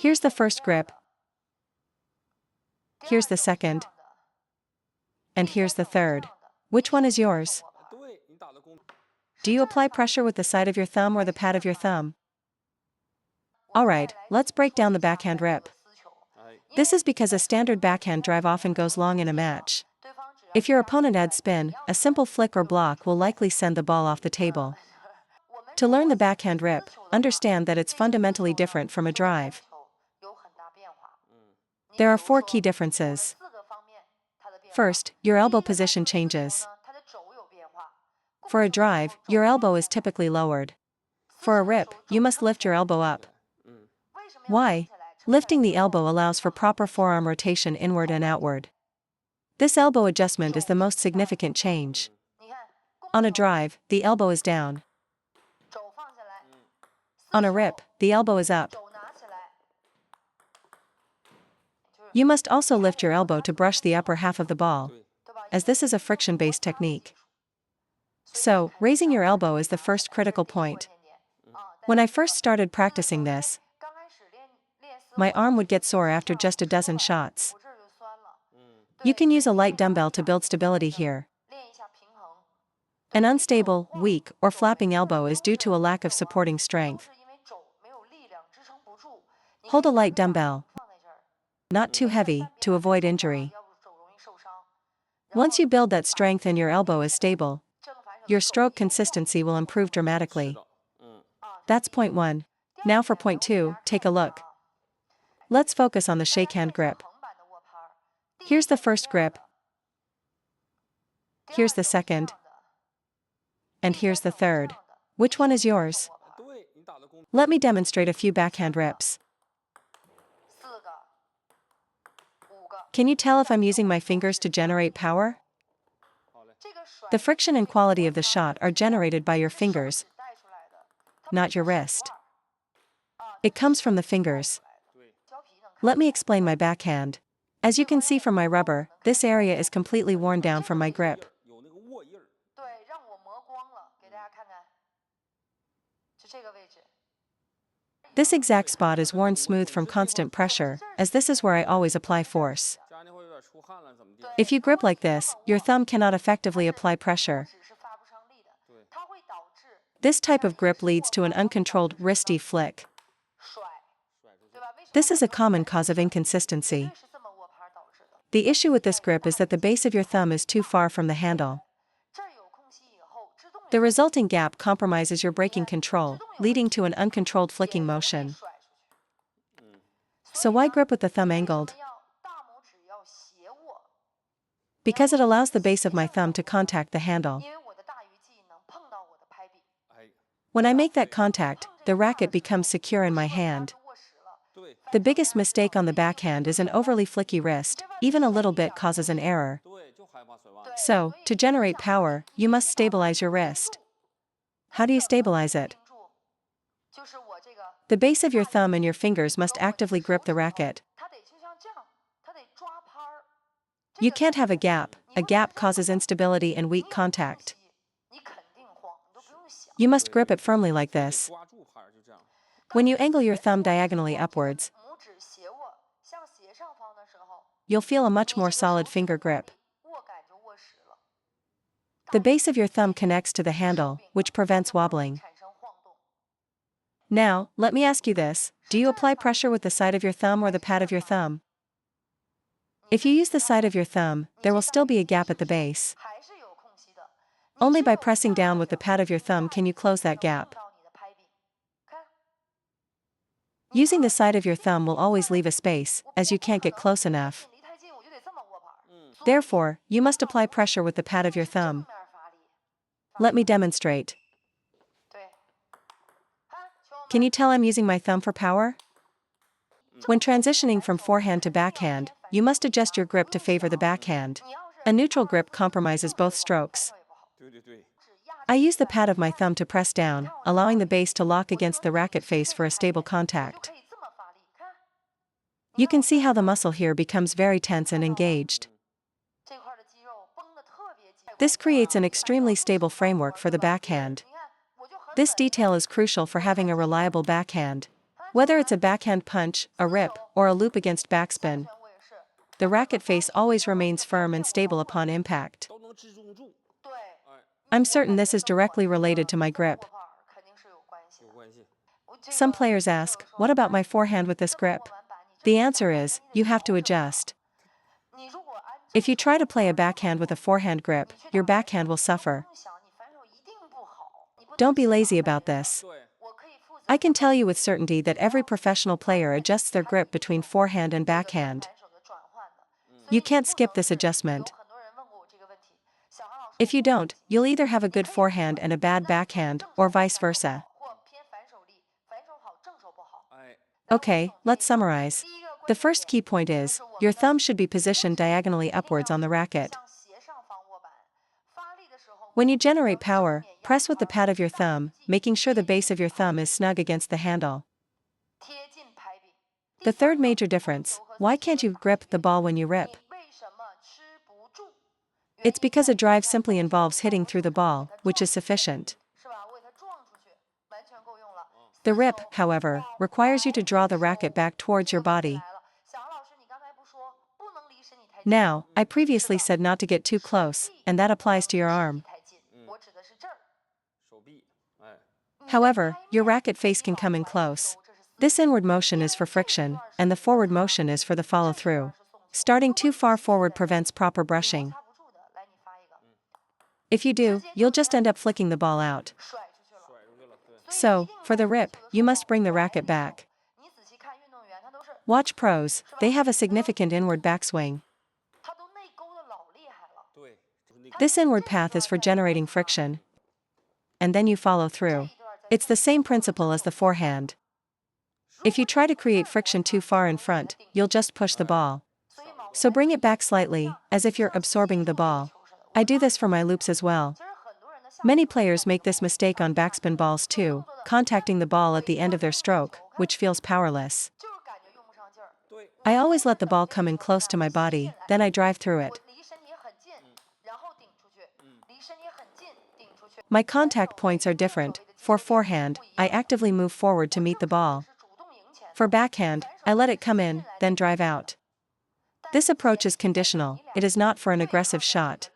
Here's the first grip. Here's the second. And here's the third. Which one is yours? Do you apply pressure with the side of your thumb or the pad of your thumb? Alright, let's break down the backhand rip. This is because a standard backhand drive often goes long in a match. If your opponent adds spin, a simple flick or block will likely send the ball off the table. To learn the backhand rip, understand that it's fundamentally different from a drive. There are 4 key differences. First, your elbow position changes. For a drive, your elbow is typically lowered. For a rip, you must lift your elbow up. Why? Lifting the elbow allows for proper forearm rotation inward and outward. This elbow adjustment is the most significant change. On a drive, the elbow is down. On a rip, the elbow is up. You must also lift your elbow to brush the upper half of the ball, as this is a friction-based technique. So, raising your elbow is the first critical point. When I first started practicing this, my arm would get sore after just a dozen shots. You can use a light dumbbell to build stability here. An unstable, weak, or flapping elbow is due to a lack of supporting strength. Hold a light dumbbell, not too heavy, to avoid injury. Once you build that strength and your elbow is stable, your stroke consistency will improve dramatically. That's point 1. Now for point 2, take a look. Let's focus on the shakehand grip. Here's the first grip. Here's the second. And here's the third. Which one is yours? Let me demonstrate a few backhand rips. Can you tell if I'm using my fingers to generate power? The friction and quality of the shot are generated by your fingers, not your wrist. It comes from the fingers. Let me explain my backhand. As you can see from my rubber, this area is completely worn down from my grip. This exact spot is worn smooth from constant pressure, as this is where I always apply force. If you grip like this, your thumb cannot effectively apply pressure. This type of grip leads to an uncontrolled, wristy flick. This is a common cause of inconsistency. The issue with this grip is that the base of your thumb is too far from the handle. The resulting gap compromises your braking control, leading to an uncontrolled flicking motion. So why grip with the thumb angled? Because it allows the base of my thumb to contact the handle. When I make that contact, the racket becomes secure in my hand. The biggest mistake on the backhand is an overly flicky wrist. Even a little bit causes an error. So, to generate power, you must stabilize your wrist. How do you stabilize it? The base of your thumb and your fingers must actively grip the racket. You can't have a gap. A gap causes instability and weak contact. You must grip it firmly like this. When you angle your thumb diagonally upwards, you'll feel a much more solid finger grip. The base of your thumb connects to the handle, which prevents wobbling. Now, let me ask you this: do you apply pressure with the side of your thumb or the pad of your thumb? If you use the side of your thumb, there will still be a gap at the base. Only by pressing down with the pad of your thumb can you close that gap. Using the side of your thumb will always leave a space, as you can't get close enough. Therefore, you must apply pressure with the pad of your thumb. Let me demonstrate. Can you tell I'm using my thumb for power? When transitioning from forehand to backhand, you must adjust your grip to favor the backhand. A neutral grip compromises both strokes. I use the pad of my thumb to press down, allowing the base to lock against the racket face for a stable contact. You can see how the muscle here becomes very tense and engaged. This creates an extremely stable framework for the backhand. This detail is crucial for having a reliable backhand. Whether it's a backhand punch, a rip, or a loop against backspin, the racket face always remains firm and stable upon impact. I'm certain this is directly related to my grip. Some players ask, what about my forehand with this grip? The answer is, you have to adjust. If you try to play a backhand with a forehand grip, your backhand will suffer. Don't be lazy about this. I can tell you with certainty that every professional player adjusts their grip between forehand and backhand. You can't skip this adjustment. If you don't, you'll either have a good forehand and a bad backhand, or vice versa. Okay, let's summarize. The first key point is, your thumb should be positioned diagonally upwards on the racket. When you generate power, press with the pad of your thumb, making sure the base of your thumb is snug against the handle. The third major difference, why can't you grip the ball when you rip? It's because a drive simply involves hitting through the ball, which is sufficient. The rip, however, requires you to draw the racket back towards your body. Now, I previously said not to get too close, and that applies to your arm. However, your racket face can come in close. This inward motion is for friction, and the forward motion is for the follow-through. Starting too far forward prevents proper brushing. If you do, you'll just end up flicking the ball out. So, for the rip, you must bring the racket back. Watch pros, they have a significant inward backswing. This inward path is for generating friction, and then you follow through. It's the same principle as the forehand. If you try to create friction too far in front, you'll just push the ball. So bring it back slightly, as if you're absorbing the ball. I do this for my loops as well. Many players make this mistake on backspin balls too, contacting the ball at the end of their stroke, which feels powerless. I always let the ball come in close to my body, then I drive through it. My contact points are different. For forehand, I actively move forward to meet the ball. For backhand, I let it come in, then drive out. This approach is conditional, it is not for an aggressive shot.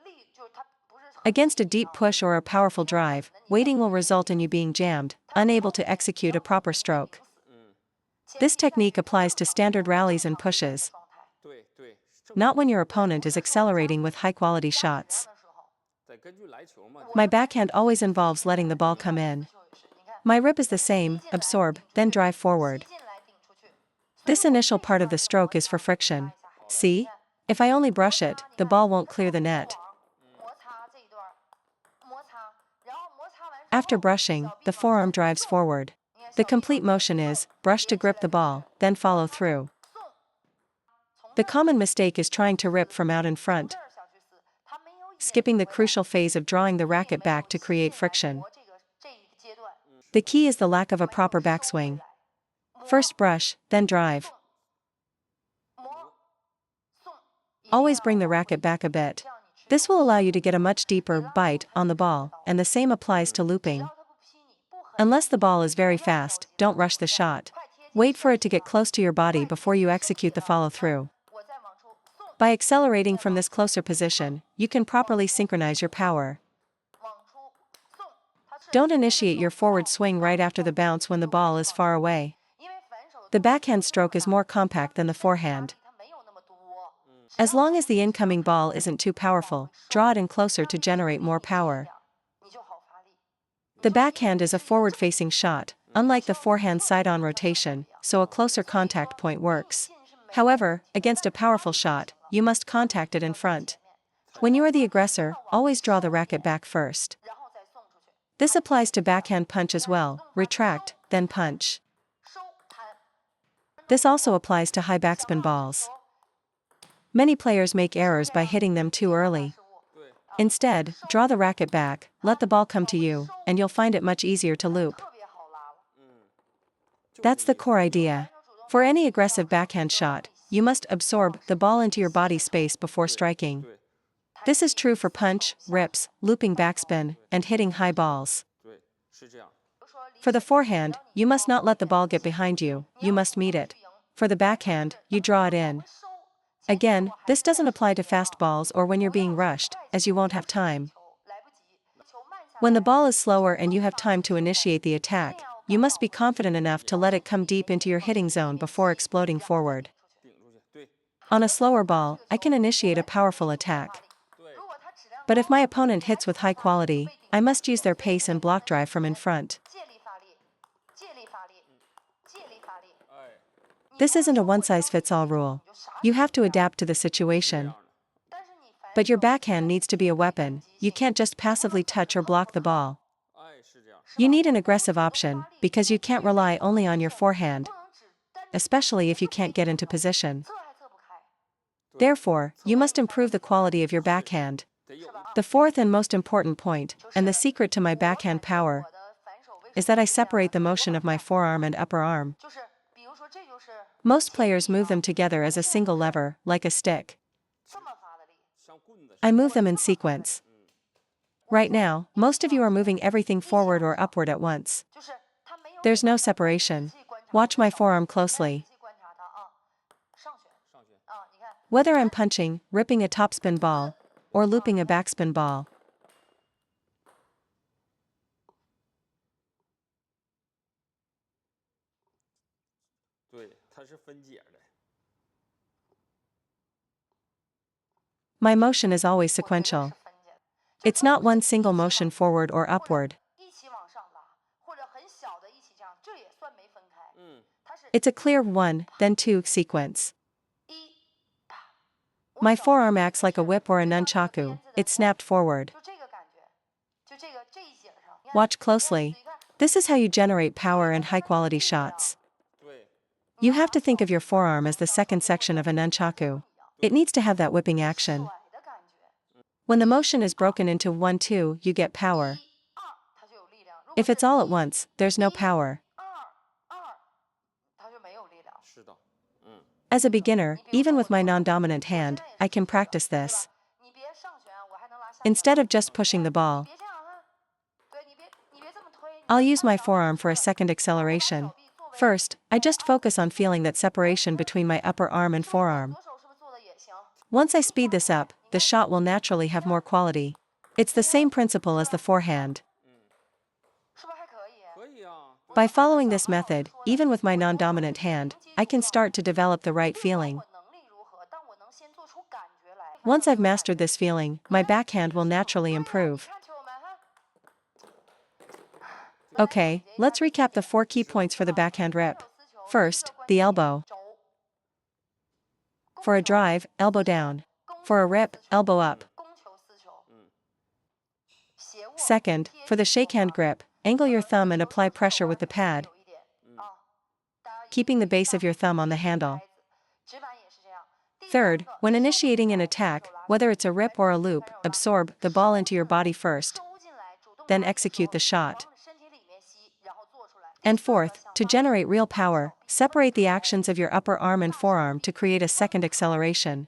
Against a deep push or a powerful drive, waiting will result in you being jammed, unable to execute a proper stroke. This technique applies to standard rallies and pushes, not when your opponent is accelerating with high-quality shots. My backhand always involves letting the ball come in. My rip is the same, absorb, then drive forward. This initial part of the stroke is for friction. See? If I only brush it, the ball won't clear the net. After brushing, the forearm drives forward. The complete motion is, brush to grip the ball, then follow through. The common mistake is trying to rip from out in front, skipping the crucial phase of drawing the racket back to create friction. The key is the lack of a proper backswing. First brush, then drive. Always bring the racket back a bit. This will allow you to get a much deeper bite on the ball, and the same applies to looping. Unless the ball is very fast, don't rush the shot. Wait for it to get close to your body before you execute the follow-through. By accelerating from this closer position, you can properly synchronize your power. Don't initiate your forward swing right after the bounce when the ball is far away. The backhand stroke is more compact than the forehand. As long as the incoming ball isn't too powerful, draw it in closer to generate more power. The backhand is a forward-facing shot, unlike the forehand side-on rotation, so a closer contact point works. However, against a powerful shot, you must contact it in front. When you are the aggressor, always draw the racket back first. This applies to backhand punch as well, retract, then punch. This also applies to high backspin balls. Many players make errors by hitting them too early. Instead, draw the racket back, let the ball come to you, and you'll find it much easier to loop. That's the core idea. For any aggressive backhand shot, you must absorb the ball into your body space before striking. This is true for punch, rips, looping backspin, and hitting high balls. For the forehand, you must not let the ball get behind you, you must meet it. For the backhand, you draw it in. Again, this doesn't apply to fast balls or when you're being rushed, as you won't have time. When the ball is slower and you have time to initiate the attack, you must be confident enough to let it come deep into your hitting zone before exploding forward. On a slower ball, I can initiate a powerful attack. But if my opponent hits with high quality, I must use their pace and block drive from in front. This isn't a one-size-fits-all rule. You have to adapt to the situation. But your backhand needs to be a weapon, you can't just passively touch or block the ball. You need an aggressive option, because you can't rely only on your forehand, especially if you can't get into position. Therefore, you must improve the quality of your backhand. The fourth and most important point, and the secret to my backhand power, is that I separate the motion of my forearm and upper arm. Most players move them together as a single lever, like a stick. I move them in sequence. Right now, most of you are moving everything forward or upward at once. There's no separation. Watch my forearm closely. Whether I'm punching, ripping a topspin ball, or looping a backspin ball. My motion is always sequential. It's not one single motion forward or upward. It's a clear 1, then 2 sequence. My forearm acts like a whip or a nunchaku, it's snapped forward. Watch closely. This is how you generate power and high-quality shots. You have to think of your forearm as the second section of a nunchaku. It needs to have that whipping action. When the motion is broken into 1-2, you get power. If it's all at once, there's no power. As a beginner, even with my non-dominant hand, I can practice this. Instead of just pushing the ball, I'll use my forearm for a second acceleration. First, I just focus on feeling that separation between my upper arm and forearm. Once I speed this up, the shot will naturally have more quality. It's the same principle as the forehand. By following this method, even with my non-dominant hand, I can start to develop the right feeling. Once I've mastered this feeling, my backhand will naturally improve. Okay, let's recap the 4 key points for the backhand rip. First, the elbow. For a drive, elbow down. For a rip, elbow up. Second, for the shakehand grip, angle your thumb and apply pressure with the pad, keeping the base of your thumb on the handle. Third, when initiating an attack, whether it's a rip or a loop, absorb the ball into your body first, then execute the shot. And fourth, to generate real power, separate the actions of your upper arm and forearm to create a second acceleration.